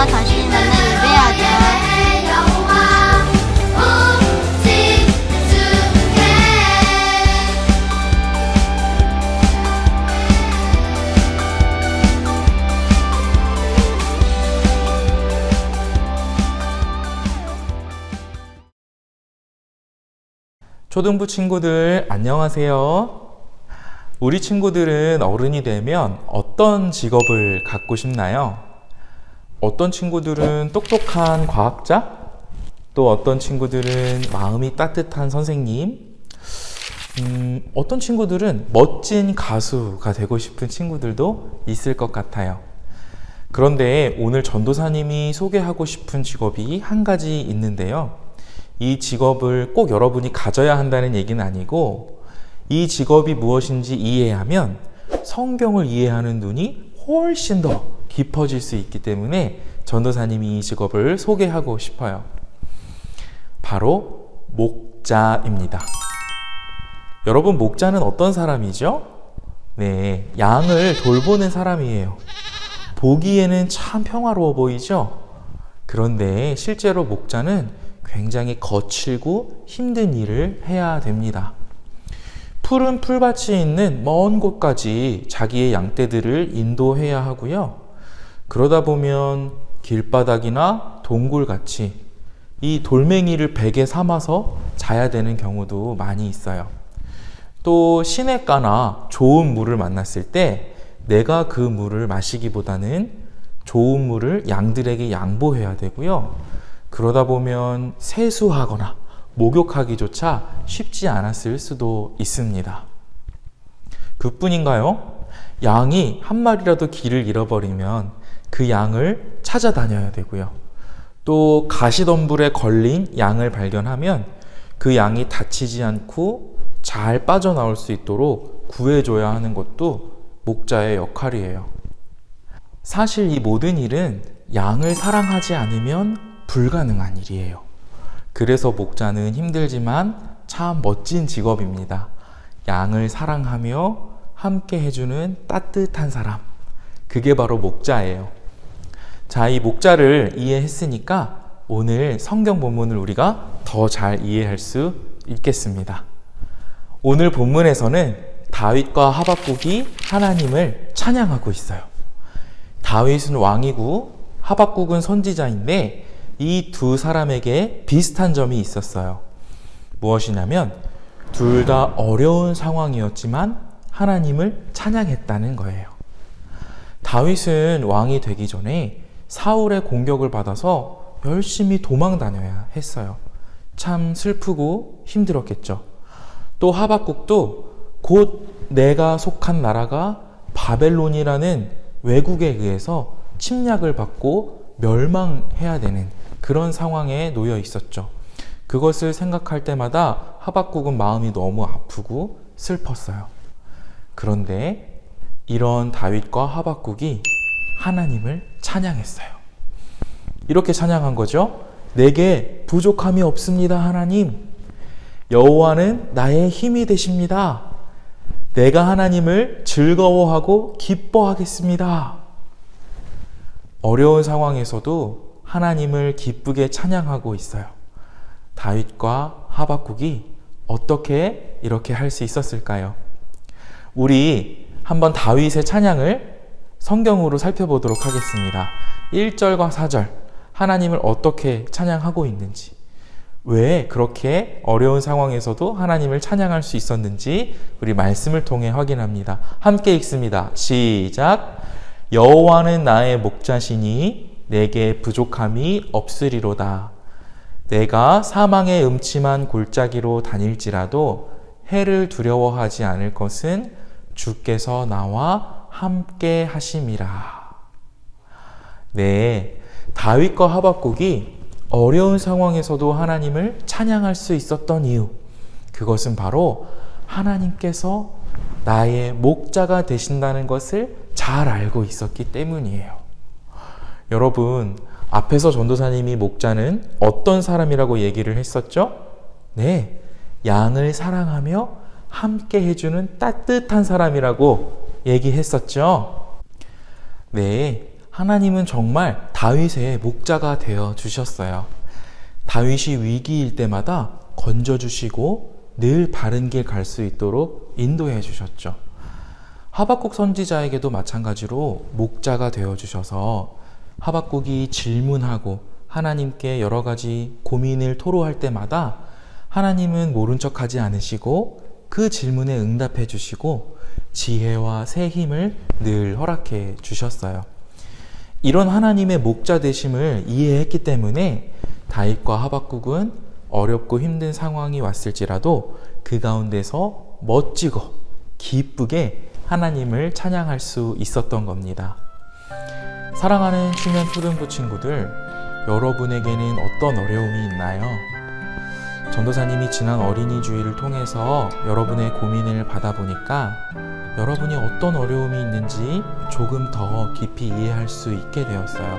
우리가 다시 만나 예배하자. 초등부 친구들 안녕하세요. 우리 친구들은 어른이 되면 어떤 직업을 갖고 싶나요? 어떤 친구들은 똑똑한 과학자, 또 어떤 친구들은 마음이 따뜻한 선생님, 어떤 친구들은 멋진 가수가 되고 싶은 친구들도 있을 것 같아요. 그런데 오늘 전도사님이 소개하고 싶은 직업이 한 가지 있는데요. 이 직업을 꼭 여러분이 가져야 한다는 얘기는 아니고, 이 직업이 무엇인지 이해하면 성경을 이해하는 눈이 훨씬 더 깊어질 수 있기 때문에 전도사님이 이 직업을 소개하고 싶어요. 바로 목자입니다. 여러분, 목자는 어떤 사람이죠? 네, 양을 돌보는 사람이에요. 보기에는 참 평화로워 보이죠? 그런데 실제로 목자는 굉장히 거칠고 힘든 일을 해야 됩니다. 푸른 풀밭이 있는 먼 곳까지 자기의 양떼들을 인도해야 하고요. 그러다 보면 길바닥이나 동굴같이 이 돌멩이를 베개 삼아서 자야 되는 경우도 많이 있어요. 또 시냇가나 좋은 물을 만났을 때 내가 그 물을 마시기보다는 좋은 물을 양들에게 양보해야 되고요. 그러다 보면 세수하거나 목욕하기조차 쉽지 않았을 수도 있습니다. 그뿐인가요? 양이 한 마리라도 길을 잃어버리면 그 양을 찾아다녀야 되고요. 또 가시덤불에 걸린 양을 발견하면 그 양이 다치지 않고 잘 빠져나올 수 있도록 구해줘야 하는 것도 목자의 역할이에요. 사실 이 모든 일은 양을 사랑하지 않으면 불가능한 일이에요. 그래서 목자는 힘들지만 참 멋진 직업입니다. 양을 사랑하며 함께 해주는 따뜻한 사람, 그게 바로 목자예요. 자, 이 목자를 이해했으니까 오늘 성경 본문을 우리가 더 잘 이해할 수 있겠습니다. 오늘 본문에서는 다윗과 하박국이 하나님을 찬양하고 있어요. 다윗은 왕이고 하박국은 선지자인데 이 두 사람에게 비슷한 점이 있었어요. 무엇이냐면 둘 다 어려운 상황이었지만 하나님을 찬양했다는 거예요. 다윗은 왕이 되기 전에 사울의 공격을 받아서 열심히 도망 다녀야 했어요. 참 슬프고 힘들었겠죠. 또 하박국도 곧 내가 속한 나라가 바벨론이라는 외국에 의해서 침략을 받고 멸망해야 되는 그런 상황에 놓여 있었죠. 그것을 생각할 때마다 하박국은 마음이 너무 아프고 슬펐어요. 그런데 이런 다윗과 하박국이 하나님을 찬양했어요. 이렇게 찬양한 거죠. 내게 부족함이 없습니다, 하나님. 여호와는 나의 힘이 되십니다. 내가 하나님을 즐거워하고 기뻐하겠습니다. 어려운 상황에서도 하나님을 기쁘게 찬양하고 있어요. 다윗과 하박국이 어떻게 이렇게 할 수 있었을까요? 우리 한번 다윗의 찬양을 성경으로 살펴보도록 하겠습니다. 1절과 4절, 하나님을 어떻게 찬양하고 있는지, 왜 그렇게 어려운 상황에서도 하나님을 찬양할 수 있었는지 우리 말씀을 통해 확인합니다. 함께 읽습니다. 시작! 여호와는 나의 목자시니 내게 부족함이 없으리로다. 내가 사망의 음침한 골짜기로 다닐지라도 해를 두려워하지 않을 것은 주께서 나와 함께 하심이라. 네, 다윗과 하박국이 어려운 상황에서도 하나님을 찬양할 수 있었던 이유, 그것은 바로 하나님께서 나의 목자가 되신다는 것을 잘 알고 있었기 때문이에요. 여러분, 앞에서 전도사님이 목자는 어떤 사람이라고 얘기를 했었죠? 네, 양을 사랑하며 함께 해주는 따뜻한 사람이라고 얘기했었죠. 네, 하나님은 정말 다윗의 목자가 되어 주셨어요. 다윗이 위기일 때마다 건져주시고 늘 바른 길 갈 수 있도록 인도해 주셨죠. 하박국 선지자에게도 마찬가지로 목자가 되어 주셔서 하박국이 질문하고 하나님께 여러 가지 고민을 토로할 때마다 하나님은 모른 척하지 않으시고 그 질문에 응답해 주시고 지혜와 새 힘을 늘 허락해 주셨어요. 이런 하나님의 목자 되심을 이해했기 때문에 다윗과 하박국은 어렵고 힘든 상황이 왔을지라도 그 가운데서 멋지고 기쁘게 하나님을 찬양할 수 있었던 겁니다. 사랑하는 취면 초등부 친구들, 여러분에게는 어떤 어려움이 있나요? 전도사님이 지난 어린이 주일을 통해서 여러분의 고민을 받아보니까 여러분이 어떤 어려움이 있는지 조금 더 깊이 이해할 수 있게 되었어요.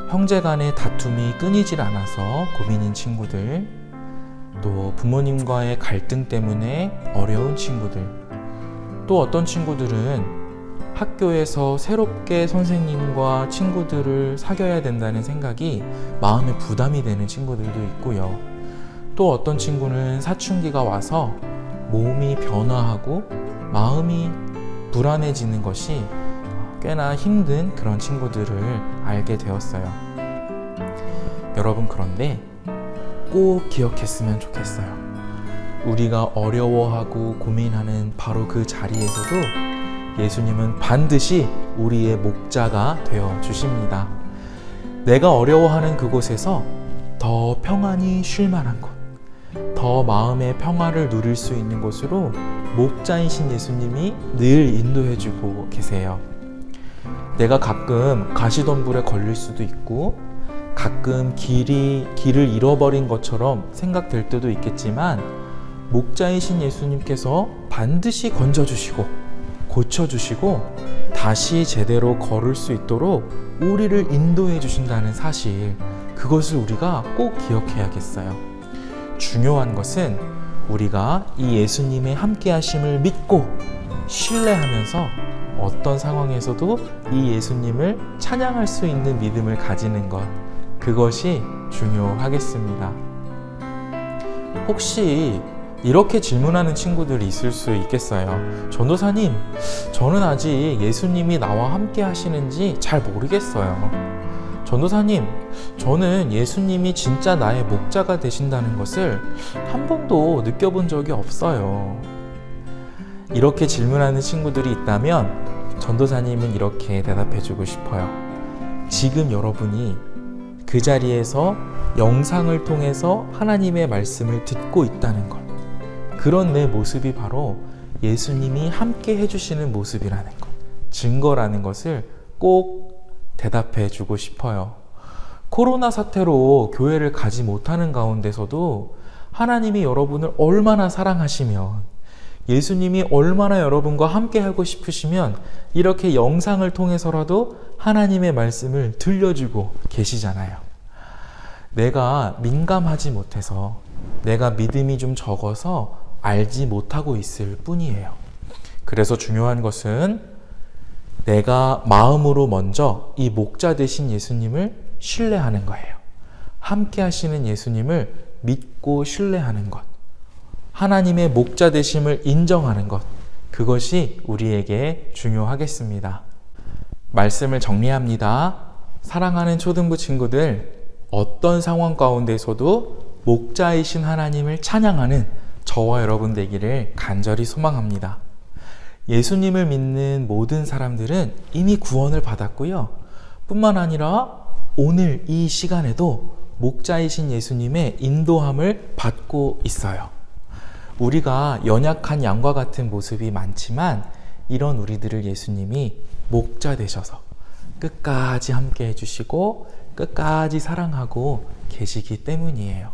형제 간의 다툼이 끊이질 않아서 고민인 친구들, 또 부모님과의 갈등 때문에 어려운 친구들, 또 어떤 친구들은 학교에서 새롭게 선생님과 친구들을 사귀어야 된다는 생각이 마음에 부담이 되는 친구들도 있고요. 또 어떤 친구는 사춘기가 와서 몸이 변화하고 마음이 불안해지는 것이 꽤나 힘든 그런 친구들을 알게 되었어요. 여러분, 그런데 꼭 기억했으면 좋겠어요. 우리가 어려워하고 고민하는 바로 그 자리에서도 예수님은 반드시 우리의 목자가 되어 주십니다. 내가 어려워하는 그곳에서 더 평안히 쉴 만한 곳, 더 마음의 평화를 누릴 수 있는 곳으로 목자이신 예수님이 늘 인도해 주고 계세요. 내가 가끔 가시덤불에 걸릴 수도 있고 가끔 길을 잃어버린 것처럼 생각될 때도 있겠지만 목자이신 예수님께서 반드시 건져주시고 고쳐주시고 다시 제대로 걸을 수 있도록 우리를 인도해 주신다는 사실, 그것을 우리가 꼭 기억해야겠어요. 중요한 것은 우리가 이 예수님의 함께 하심을 믿고 신뢰하면서 어떤 상황에서도 이 예수님을 찬양할 수 있는 믿음을 가지는 것, 그것이 중요하겠습니다. 혹시 이렇게 질문하는 친구들이 있을 수 있겠어요. 전도사님, 저는 아직 예수님이 나와 함께 하시는지 잘 모르겠어요. 전도사님, 저는 예수님이 진짜 나의 목자가 되신다는 것을 한 번도 느껴본 적이 없어요. 이렇게 질문하는 친구들이 있다면 전도사님은 이렇게 대답해주고 싶어요. 지금 여러분이 그 자리에서 영상을 통해서 하나님의 말씀을 듣고 있다는 것, 그런 내 모습이 바로 예수님이 함께 해주시는 모습이라는 것, 증거라는 것을 꼭 대답해 주고 싶어요. 코로나 사태로 교회를 가지 못하는 가운데서도 하나님이 여러분을 얼마나 사랑하시면, 예수님이 얼마나 여러분과 함께 하고 싶으시면 이렇게 영상을 통해서라도 하나님의 말씀을 들려주고 계시잖아요. 내가 민감하지 못해서, 내가 믿음이 좀 적어서 알지 못하고 있을 뿐이에요. 그래서 중요한 것은 내가 마음으로 먼저 이 목자 되신 예수님을 신뢰하는 거예요. 함께 하시는 예수님을 믿고 신뢰하는 것, 하나님의 목자 되심을 인정하는 것, 그것이 우리에게 중요하겠습니다. 말씀을 정리합니다. 사랑하는 초등부 친구들, 어떤 상황 가운데서도 목자이신 하나님을 찬양하는 저와 여러분 되기를 간절히 소망합니다. 예수님을 믿는 모든 사람들은 이미 구원을 받았고요. 뿐만 아니라 오늘 이 시간에도 목자이신 예수님의 인도함을 받고 있어요. 우리가 연약한 양과 같은 모습이 많지만 이런 우리들을 예수님이 목자 되셔서 끝까지 함께 해주시고 끝까지 사랑하고 계시기 때문이에요.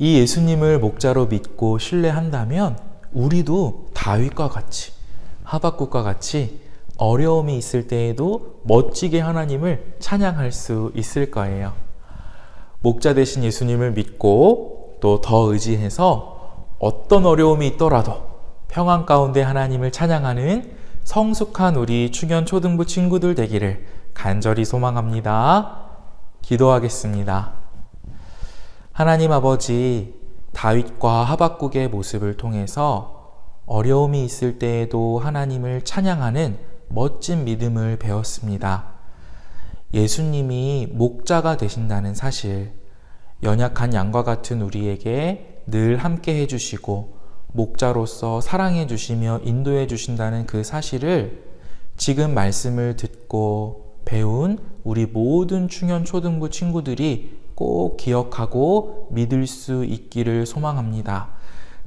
이 예수님을 목자로 믿고 신뢰한다면 우리도 다윗과 같이, 하박국과 같이 어려움이 있을 때에도 멋지게 하나님을 찬양할 수 있을 거예요. 목자 되신 예수님을 믿고 또 더 의지해서 어떤 어려움이 있더라도 평안 가운데 하나님을 찬양하는 성숙한 우리 충현 초등부 친구들 되기를 간절히 소망합니다. 기도하겠습니다. 하나님 아버지, 다윗과 하박국의 모습을 통해서 어려움이 있을 때에도 하나님을 찬양하는 멋진 믿음을 배웠습니다. 예수님이 목자가 되신다는 사실, 연약한 양과 같은 우리에게 늘 함께 해주시고 목자로서 사랑해 주시며 인도해 주신다는 그 사실을 지금 말씀을 듣고 배운 우리 모든 충현 초등부 친구들이 꼭 기억하고 믿을 수 있기를 소망합니다.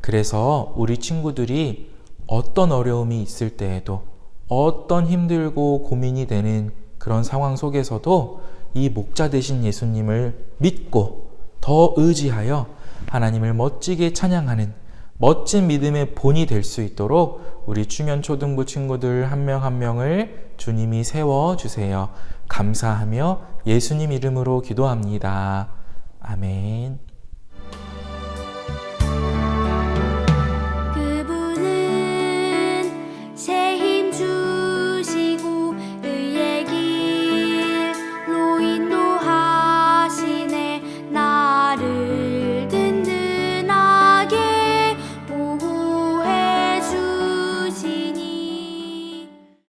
그래서 우리 친구들이 어떤 어려움이 있을 때에도, 어떤 힘들고 고민이 되는 그런 상황 속에서도 이 목자 되신 예수님을 믿고 더 의지하여 하나님을 멋지게 찬양하는 멋진 믿음의 본이 될 수 있도록 우리 충현 초등부 친구들 한 명 한 명을 주님이 세워주세요. 감사하며 예수님 이름으로 기도합니다. 아멘.